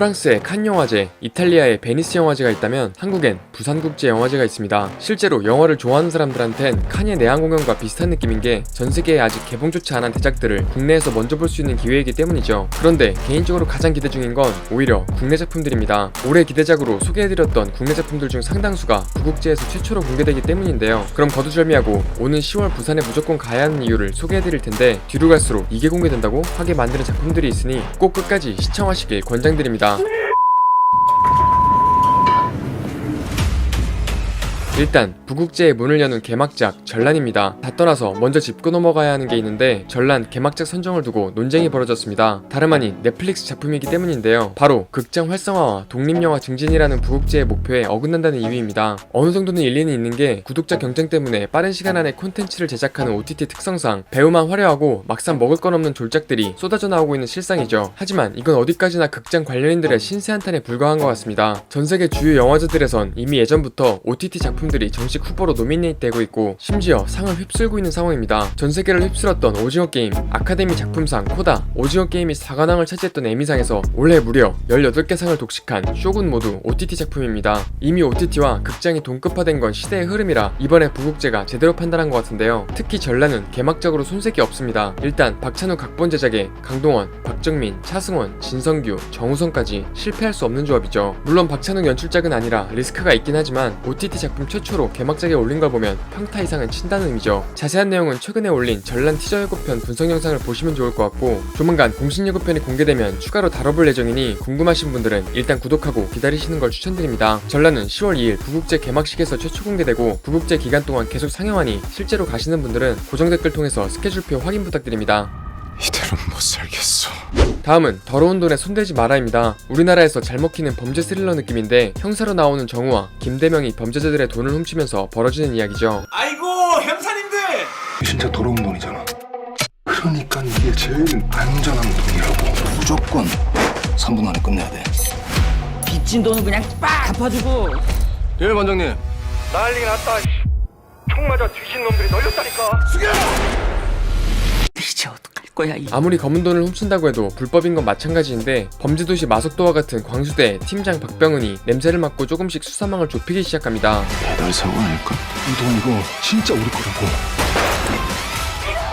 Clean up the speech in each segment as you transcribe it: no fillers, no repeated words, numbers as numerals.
프랑스의 칸 영화제, 이탈리아의 베니스 영화제가 있다면 한국엔 부산국제영화제가 있습니다. 실제로 영화를 좋아하는 사람들한텐 칸의 내한 공연과 비슷한 느낌인 게 전 세계에 아직 개봉조차 안 한 대작들을 국내에서 먼저 볼 수 있는 기회이기 때문이죠. 그런데 개인적으로 가장 기대 중인 건 오히려 국내 작품들입니다. 올해 기대작으로 소개해드렸던 국내 작품들 중 상당수가 부국제에서 최초로 공개되기 때문인데요. 그럼 거두절미하고 오는 10월 부산에 무조건 가야 하는 이유를 소개해드릴 텐데 뒤로 갈수록 이게 공개된다고 하게 만드는 작품들이 있으니 꼭 끝까지 시청하시길 권장드립니다. 일단 부국제의 문을 여는 개막작 전란입니다. 다 떠나서 먼저 짚고 넘어가야 하는 게 있는데 전란 개막작 선정을 두고 논쟁이 벌어졌습니다. 다름 아닌 넷플릭스 작품이기 때문인데요. 바로 극장 활성화와 독립영화 증진이라는 부국제의 목표에 어긋난다는 이유입니다. 어느 정도는 일리는 있는 게 구독자 경쟁 때문에 빠른 시간 안에 콘텐츠를 제작하는 OTT 특성상 배우만 화려하고 막상 먹을 건 없는 졸작들이 쏟아져 나오고 있는 실상이죠. 하지만 이건 어디까지나 극장 관련인들의 신세 한탄에 불과한 것 같습니다. 전세계 주요 영화제들에선 이미 예전부터 OTT 작품들이 정식 후보로 노미네이트되고 있고 심지어 상을 휩쓸고 있는 상황입니다. 전세계를 휩쓸었던 오징어 게임, 아카데미 작품상 코다, 오징어 게임이 4관왕을 차지했던 에미상에서 올해 무려 18개 상을 독식한 쇼군 모두 OTT 작품입니다. 이미 OTT와 극장이 동급화된 건 시대의 흐름이라 이번에 부국제가 제대로 판단한 것 같은데요. 특히 전란은 개막적으로 손색이 없습니다. 일단 박찬욱 각본 제작에 강동원, 박정민, 차승원, 진성규, 정우성까지 실패할 수 없는 조합이죠. 물론 박찬욱 연출작은 아니라 리스크가 있긴 하지만 OTT 작품 최초로 개막작에 올린 걸 보면 평타 이상은 친다는 의미죠. 자세한 내용은 최근에 올린 전란 티저 예고편 분석 영상을 보시면 좋을 것 같고 조만간 공식 예고편이 공개되면 추가로 다뤄볼 예정이니 궁금하신 분들은 일단 구독하고 기다리시는 걸 추천드립니다. 전란은 10월 2일 부국제 개막식에서 최초 공개되고 부국제 기간 동안 계속 상영하니 실제로 가시는 분들은 고정 댓글 통해서 스케줄표 확인 부탁드립니다. 이대로는 못 살겠어. 다음은 더러운 돈에 손대지 마라입니다. 우리나라에서 잘 먹히는 범죄 스릴러 느낌인데 형사로 나오는 정우와 김대명이 범죄자들의 돈을 훔치면서 벌어지는 이야기죠. 아이고 형사님들! 진짜 더러운 돈이잖아. 그러니까 이게 제일 안전한 돈이라고. 무조건 3분 안에 끝내야 돼. 빚진 돈은 그냥 빡 갚아주고. 예, 반장님. 난리 났다. 총 맞아 뒤진 놈들이 널렸다니까. 이제 어떡할 거야 이. 아무리 검은 돈을 훔친다고 해도 불법인 건 마찬가지인데 범죄도시 마석도와 같은 광수대 팀장 박병은이 냄새를 맡고 조금씩 수사망을 좁히기 시작합니다. 배달 사고 아닐까? 이 돈 이거 진짜 우리 거라고.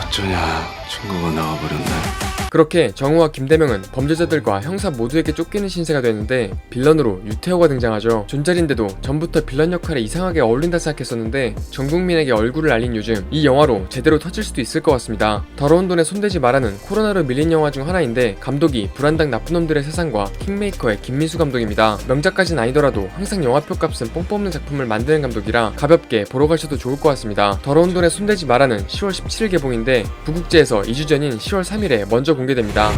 어쩌냐, 증거가 나와버렸네. 그렇게 정우와 김대명은 범죄자들과 형사 모두에게 쫓기는 신세가 되는데 빌런으로 유태호가 등장하죠. 존잘인데도 전부터 빌런 역할에 이상하게 어울린다 생각했었는데 전 국민에게 얼굴을 알린 요즘 이 영화로 제대로 터질 수도 있을 것 같습니다. 더러운 돈에 손대지 마라는 코로나로 밀린 영화 중 하나인데 감독이 불안당 나쁜 놈들의 세상과 킹메이커의 김미수 감독입니다. 명작까진 아니더라도 항상 영화표 값은 뽕 뽑는 작품을 만드는 감독이라 가볍게 보러 가셔도 좋을 것 같습니다. 더러운 돈에 손대지 마라는 10월 17일 개봉인데 부국제에서 2주 전인 10월 3일에 먼저 공개됩니다.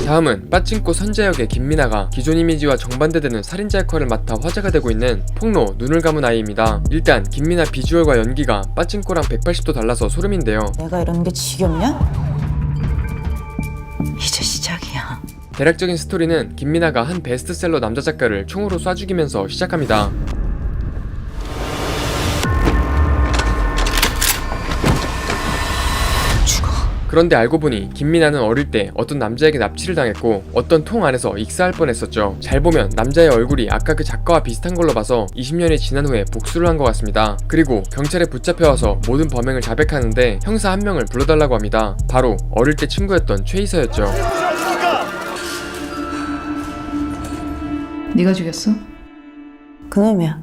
다음은 빠찡코 선재 역의 김미나가 기존 이미지와 정반대되는 살인자 역할을 맡아 화제가 되고 있는 폭로 눈을 감은 아이입니다. 일단 김미나 비주얼과 연기가 빠찡코랑 180도 달라서 소름인데요. 내가 이러는 게 지겹냐? 이제 시작이야. 대략적인 스토리는 김미나가 한 베스트셀러 남자 작가를 총으로 쏴 죽이면서 시작합니다. 그런데 알고 보니 김미나는 어릴 때 어떤 남자에게 납치를 당했고 어떤 통 안에서 익사할 뻔했었죠. 잘 보면 남자의 얼굴이 아까 그 작가와 비슷한 걸로 봐서 20년이 지난 후에 복수를 한 것 같습니다. 그리고 경찰에 붙잡혀와서 모든 범행을 자백하는데 형사 한 명을 불러달라고 합니다. 바로 어릴 때 친구였던 최이서였죠. 네가 죽였어? 그놈이야.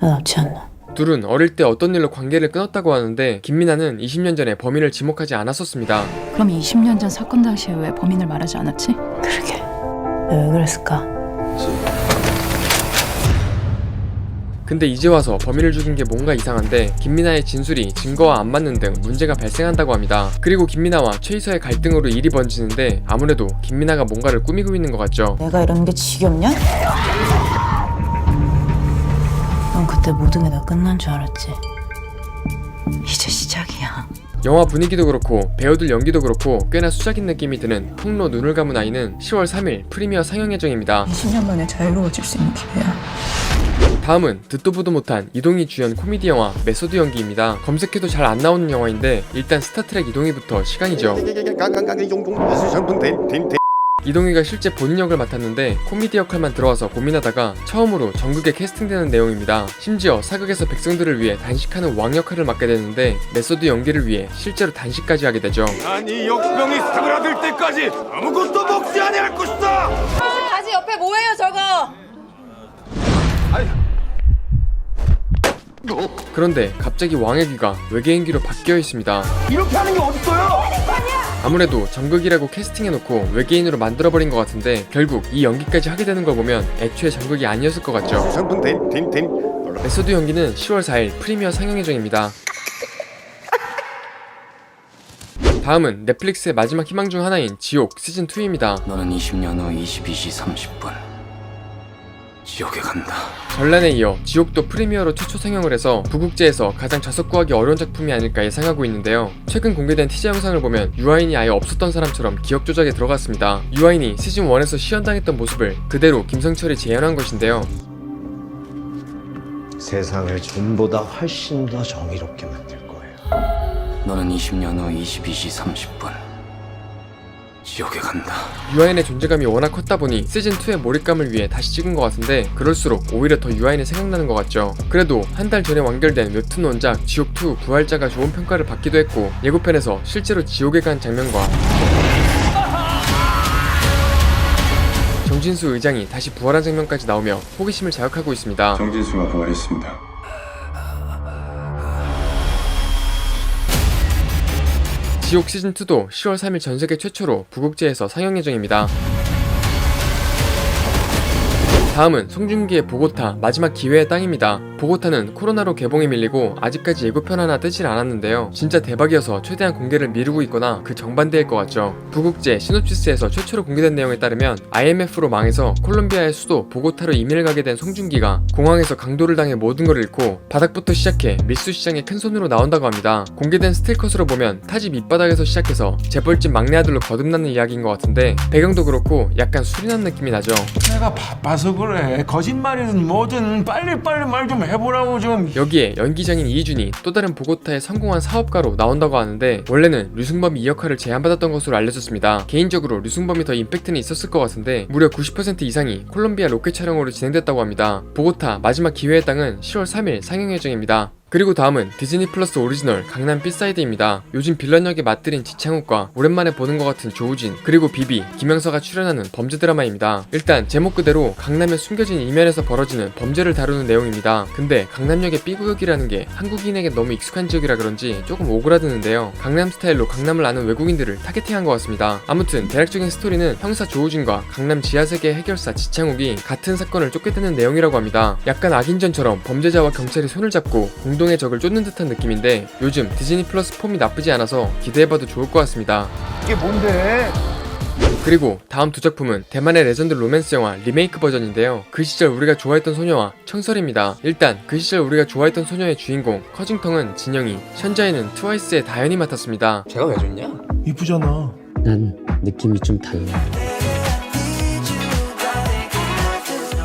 나 납치 안 나. 둘은 어릴 때 어떤 일로 관계를 끊었다고 하는데 김미나는 20년 전에 범인을 지목하지 않았었습니다. 그럼 20년 전 사건 당시에 왜 범인을 말하지 않았지? 그러게. 내가 왜 그랬을까? 근데 이제 와서 범인을 죽인 게 뭔가 이상한데 김미나의 진술이 증거와 안 맞는 등 문제가 발생한다고 합니다. 그리고 김미나와 최이서의 갈등으로 일이 번지는데 아무래도 김미나가 뭔가를 꾸미고 있는 것 같죠. 내가 이러는 게 지겹냐? 넌 그때 모든 게 다 끝난 줄 알았지. 이제 시작이야. 영화 분위기도 그렇고 배우들 연기도 그렇고 꽤나 수작인 느낌이 드는 폭로 눈을 감은 아이는 10월 3일 프리미어 상영 예정입니다. 20년 만에 자유로워질 수 있는 기회야. 다음은 듣도 보도 못한 이동희 주연 코미디 영화 메소드 연기입니다. 검색해도 잘 안 나오는 영화인데 일단 스타트랙 이동희부터 시간이죠. 이동희가 실제 본인 역을 맡았는데 코미디 역할만 들어와서 고민하다가 처음으로 전극에 캐스팅되는 내용입니다. 심지어 사극에서 백성들을 위해 단식하는 왕 역할을 맡게 되는데 메소드 연기를 위해 실제로 단식까지 하게 되죠. 난 이 역병이 사그라들 때까지 아무것도 먹지 아니할 것이다. 바지 옆에 뭐예요 저거? 그런데 갑자기 왕의 귀가 외계인귀로 바뀌어 있습니다. 이렇게 하는 게 어딨어요? 아무래도 정극이라고 캐스팅해놓고 외계인으로 만들어버린 것 같은데 결국 이 연기까지 하게 되는 걸 보면 애초에 정극이 아니었을 것 같죠. 메소드 연기는 10월 4일 프리미어 상영 예정입니다. 다음은 넷플릭스의 마지막 희망 중 하나인 지옥 시즌2입니다. 너는 20년 후 22시 30분 지옥에 간다. 전란에 이어 지옥도 프리미어로 최초 상영을 해서 부국제에서 가장 좌석구하기 어려운 작품이 아닐까 예상하고 있는데요. 최근 공개된 티저 영상을 보면 유아인이 아예 없었던 사람처럼 기억 조작에 들어갔습니다. 유아인이 시즌1에서 시연당했던 모습을 그대로 김성철이 재현한 것인데요. 세상을 전보다 훨씬 더 정의롭게 만들 거예요. 너는 20년 후 22시 30분 지옥에 간다. 유아인의 존재감이 워낙 컸다 보니 시즌2의 몰입감을 위해 다시 찍은 것 같은데 그럴수록 오히려 더 유아인이 생각나는 것 같죠. 그래도 한 달 전에 완결된 웹툰 원작 지옥2 부활자가 좋은 평가를 받기도 했고 예고편에서 실제로 지옥에 간 장면과 정진수 의장이 다시 부활한 장면까지 나오며 호기심을 자극하고 있습니다. 정진수가 부활했습니다. 지옥 시즌2도 10월 3일 전세계 최초로 부국제에서 상영 예정입니다. 다음은 송중기의 보고타 마지막 기회의 땅입니다. 보고타는 코로나로 개봉이 밀리고 아직까지 예고편 하나 뜨질 않았는데요. 진짜 대박이어서 최대한 공개를 미루고 있거나 그 정반대일 것 같죠. 부국제 시놉시스에서 최초로 공개된 내용에 따르면 IMF로 망해서 콜롬비아의 수도 보고타로 이민을 가게 된 송중기가 공항에서 강도를 당해 모든 걸 잃고 바닥부터 시작해 밀수시장에 큰 손으로 나온다고 합니다. 공개된 스틸컷으로 보면 타지 밑바닥에서 시작해서 재벌집 막내 아들로 거듭나는 이야기인 것 같은데 배경도 그렇고 약간 수리난 느낌이 나죠. 내가 바빠서 그래. 거짓말이든 뭐든 빨리빨리 말 좀 해보라고 좀. 여기에 연기자인 이희준이 또 다른 보고타의 성공한 사업가로 나온다고 하는데 원래는 류승범이 이 역할을 제안받았던 것으로 알려졌습니다. 개인적으로 류승범이 더 임팩트는 있었을 것 같은데 무려 90% 이상이 콜롬비아 로켓 촬영으로 진행됐다고 합니다. 보고타 마지막 기회의 땅은 10월 3일 상영 예정입니다. 그리고 다음은 디즈니 플러스 오리지널 강남 B사이드입니다. 요즘 빌런 역에 맞들인 지창욱과 오랜만에 보는 것 같은 조우진 그리고 비비, 김영서가 출연하는 범죄 드라마입니다. 일단 제목 그대로 강남의 숨겨진 이면에서 벌어지는 범죄를 다루는 내용입니다. 근데 강남역의 B구역이라는 게 한국인에게 너무 익숙한 지역이라 그런지 조금 오그라드는데요. 강남 스타일로 강남을 아는 외국인들을 타겟팅한 것 같습니다. 아무튼 대략적인 스토리는 형사 조우진과 강남 지하세계 해결사 지창욱이 같은 사건을 쫓게되는 내용이라고 합니다. 약간 악인전처럼 범죄자와 경찰이 손을 잡고 공동의 적을 쫓는 듯한 느낌인데 요즘 디즈니 플러스 폼이 나쁘지 않아서 기대해봐도 좋을 것 같습니다. 이게 뭔데? 그리고 다음 두 작품은 대만의 레전드 로맨스 영화 리메이크 버전인데요. 그 시절 우리가 좋아했던 소녀와 청설입니다. 일단 그 시절 우리가 좋아했던 소녀의 주인공 커징텅은 진영이, 현자에는 트와이스의 다현이 맡았습니다. 제가 왜 좋냐? 이쁘잖아. 난 느낌이 좀 달라.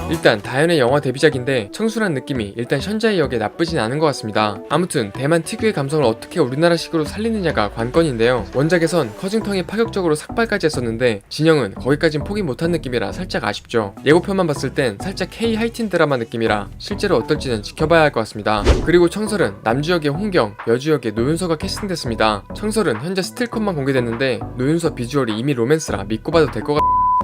일단 다현의 영화 데뷔작인데 청순한 느낌이 일단 현자의 역에 나쁘진 않은 것 같습니다. 아무튼 대만 특유의 감성을 어떻게 우리나라식으로 살리느냐가 관건인데요. 원작에선 커징텅이 파격적으로 삭발까지 했었는데 진영은 거기까진 포기 못한 느낌이라 살짝 아쉽죠. 예고편만 봤을 땐 살짝 K 하이틴 드라마 느낌이라 실제로 어떨지는 지켜봐야 할 것 같습니다. 그리고 청설은 남주역의 홍경, 여주역의 노윤서가 캐스팅됐습니다. 청설은 현재 스틸컷만 공개됐는데 노윤서 비주얼이 이미 로맨스라 믿고 봐도 될 것 같...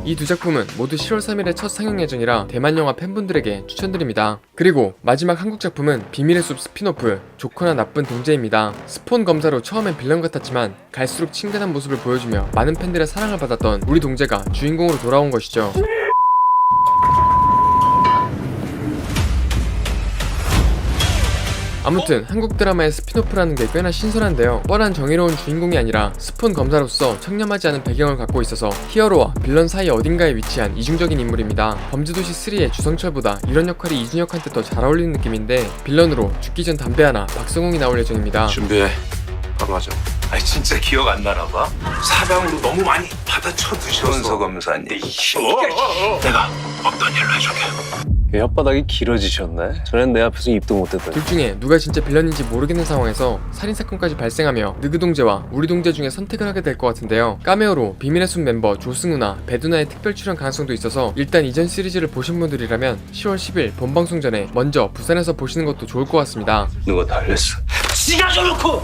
이 두 작품은 모두 10월 3일에 첫 상영 예정이라 대만 영화 팬분들에게 추천드립니다. 그리고 마지막 한국 작품은 비밀의 숲 스피노프 좋거나 나쁜 동제입니다. 스폰 검사로 처음엔 빌런 같았지만 갈수록 친근한 모습을 보여주며 많은 팬들의 사랑을 받았던 우리 동제가 주인공으로 돌아온 것이죠. 아무튼 한국 드라마의 스피노프라는 게 꽤나 신선한데요. 뻔한 정의로운 주인공이 아니라 스폰 검사로서 청렴하지 않은 배경을 갖고 있어서 히어로와 빌런 사이 어딘가에 위치한 이중적인 인물입니다. 범죄도시3의 주성철보다 이런 역할이 이준혁한테 더 잘 어울리는 느낌인데 빌런으로 죽기 전 담배 하나 박성웅이 나올 예정입니다. 준비해. 바로 하자. 아니 진짜 기억 안 나나 봐? 사방으로 너무 많이 받아쳐 드셔서. 손서 검사님. 내가 없던 일로 해줄게. 혓바닥이 길어지셨네. 전엔 내 앞에서 입도 못 대더니. 둘 중에 누가 진짜 빌런인지 모르겠는 상황에서 살인사건까지 발생하며 느그 동재와 우리 동재 중에 선택을 하게 될 것 같은데요. 카메오로 비밀의 숲 멤버 조승우나 배두나의 특별 출연 가능성도 있어서 일단 이전 시리즈를 보신 분들이라면 10월 10일 본방송 전에 먼저 부산에서 보시는 것도 좋을 것 같습니다. 누가 달랬어? 지가 저놓고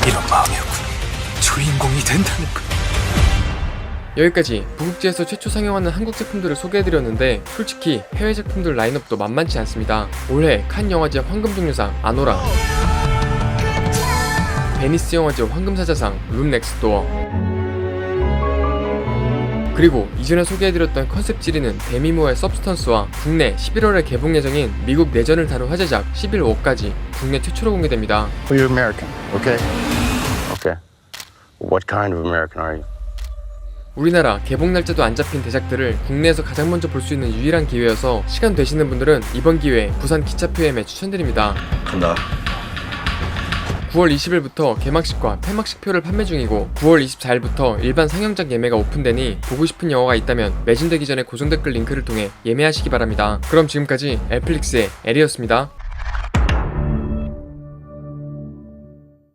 이런 마음이었군. 주인공이 된다는 거. 여기까지 부국제에서 최초 상영하는 한국 제품들을 소개해드렸는데 솔직히 해외 제품들 라인업도 만만치 않습니다. 올해 칸 영화제 황금종려상 아노라, 베니스 영화제 황금사자상 룸 넥스트도어, 그리고 이전에 소개해드렸던 컨셉 지리는 데미모어의 서브스턴스와 국내 11월에 개봉 예정인 미국 내전을 다룬 화제작 11워까지 국내 최초로 공개됩니다. Well, you're American, okay? Okay. What kind of American are you? 우리나라 개봉 날짜도 안 잡힌 대작들을 국내에서 가장 먼저 볼 수 있는 유일한 기회여서 시간 되시는 분들은 이번 기회에 부산 기차표 예매 추천드립니다. 간다. 9월 20일부터 개막식과 폐막식 표를 판매 중이고 9월 24일부터 일반 상영작 예매가 오픈되니 보고 싶은 영화가 있다면 매진되기 전에 고정 댓글 링크를 통해 예매하시기 바랍니다. 그럼 지금까지 엘플릭스의 엘이었습니다.